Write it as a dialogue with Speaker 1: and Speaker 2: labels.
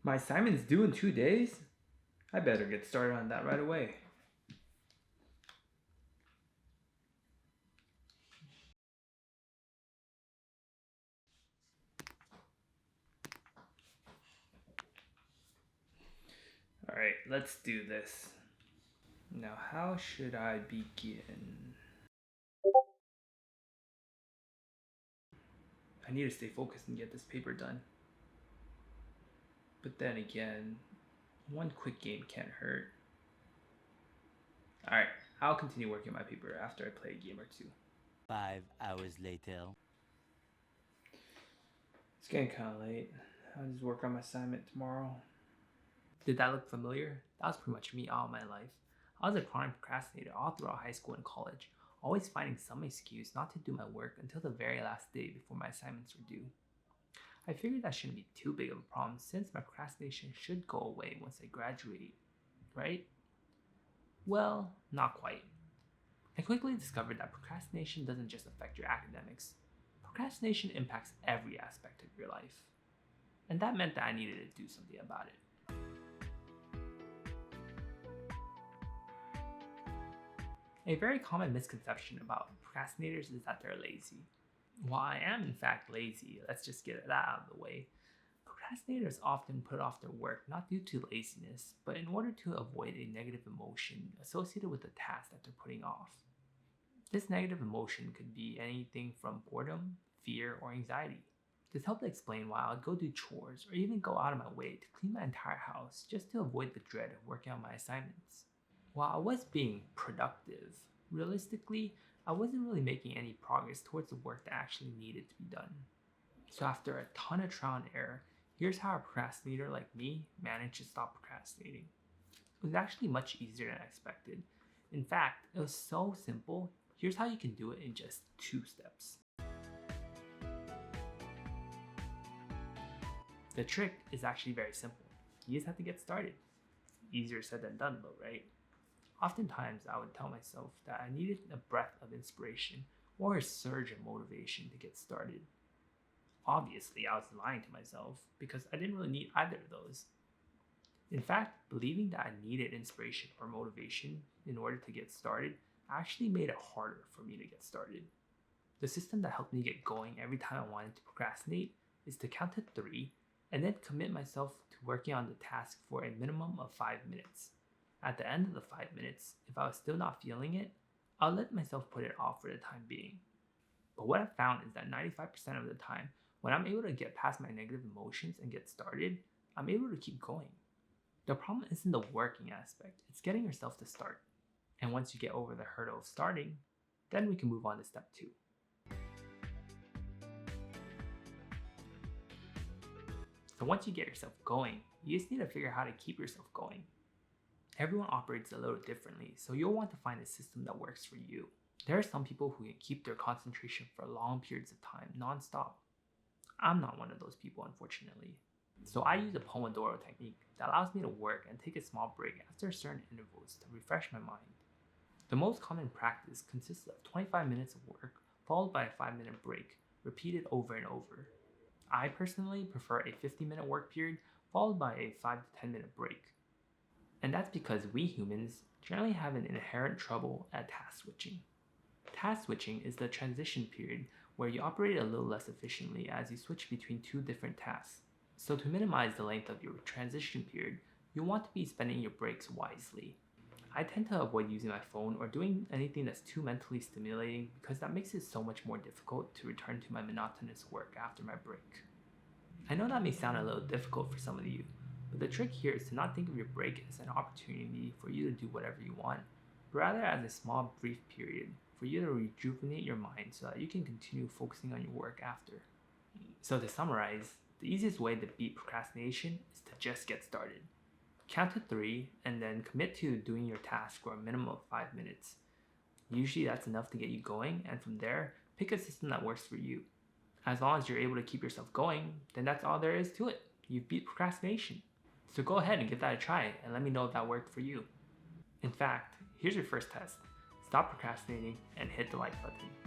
Speaker 1: My assignment's due in 2 days? I better get started on that right away. Alright, let's do this. Now, how should I begin? I need to stay focused and get this paper done. But then again, one quick game can't hurt. Alright, I'll continue working on my paper after I play a game or two.
Speaker 2: 5 hours later.
Speaker 1: It's getting kind of late. I'll just work on my assignment tomorrow. Did that look familiar? That was pretty much me all my life. I was a chronic procrastinator all throughout high school and college, always finding some excuse not to do my work until the very last day before my assignments were due. I figured that shouldn't be too big of a problem since my procrastination should go away once I graduate, right? Well, not quite. I quickly discovered that procrastination doesn't just affect your academics. Procrastination impacts every aspect of your life. And that meant that I needed to do something about it. A very common misconception about procrastinators is that they're lazy. While I am in fact lazy, let's just get that out of the way. Procrastinators often put off their work not due to laziness, but in order to avoid a negative emotion associated with the task that they're putting off. This negative emotion could be anything from boredom, fear, or anxiety. This helped explain why I would go do chores or even go out of my way to clean my entire house just to avoid the dread of working on my assignments. While I was being productive, realistically, I wasn't really making any progress towards the work that actually needed to be done. So after a ton of trial and error, here's how a procrastinator like me managed to stop procrastinating. It was actually much easier than I expected. In fact, it was so simple. Here's how you can do it in just 2 steps. The trick is actually very simple. You just have to get started. Easier said than done though, right? Oftentimes, I would tell myself that I needed a breath of inspiration or a surge of motivation to get started. Obviously, I was lying to myself because I didn't really need either of those. In fact, believing that I needed inspiration or motivation in order to get started actually made it harder for me to get started. The system that helped me get going every time I wanted to procrastinate is to count to 3 and then commit myself to working on the task for a minimum of 5 minutes. At the end of the 5 minutes, if I was still not feeling it, I'll let myself put it off for the time being. But what I've found is that 95% of the time, when I'm able to get past my negative emotions and get started, I'm able to keep going. The problem isn't the working aspect, it's getting yourself to start. And once you get over the hurdle of starting, then we can move on to step 2. So once you get yourself going, you just need to figure out how to keep yourself going. Everyone operates a little differently, so you'll want to find a system that works for you. There are some people who can keep their concentration for long periods of time, non-stop. I'm not one of those people, unfortunately. So I use a Pomodoro technique that allows me to work and take a small break after certain intervals to refresh my mind. The most common practice consists of 25 minutes of work followed by a 5-minute break, repeated over and over. I personally prefer a 50-minute work period followed by a 5 to 10 minute break. And that's because we humans generally have an inherent trouble at task switching. Task switching is the transition period where you operate a little less efficiently as you switch between 2 different tasks. So to minimize the length of your transition period, you'll want to be spending your breaks wisely. I tend to avoid using my phone or doing anything that's too mentally stimulating because that makes it so much more difficult to return to my monotonous work after my break. I know that may sound a little difficult for some of you, but the trick here is to not think of your break as an opportunity for you to do whatever you want, but rather as a small brief period for you to rejuvenate your mind so that you can continue focusing on your work after. So to summarize, the easiest way to beat procrastination is to just get started. Count to 3 and then commit to doing your task for a minimum of 5 minutes. Usually that's enough to get you going, and from there, pick a system that works for you. As long as you're able to keep yourself going, then that's all there is to it. You've beat procrastination. So go ahead and give that a try and let me know if that worked for you. In fact, here's your first test. Stop procrastinating and hit the like button.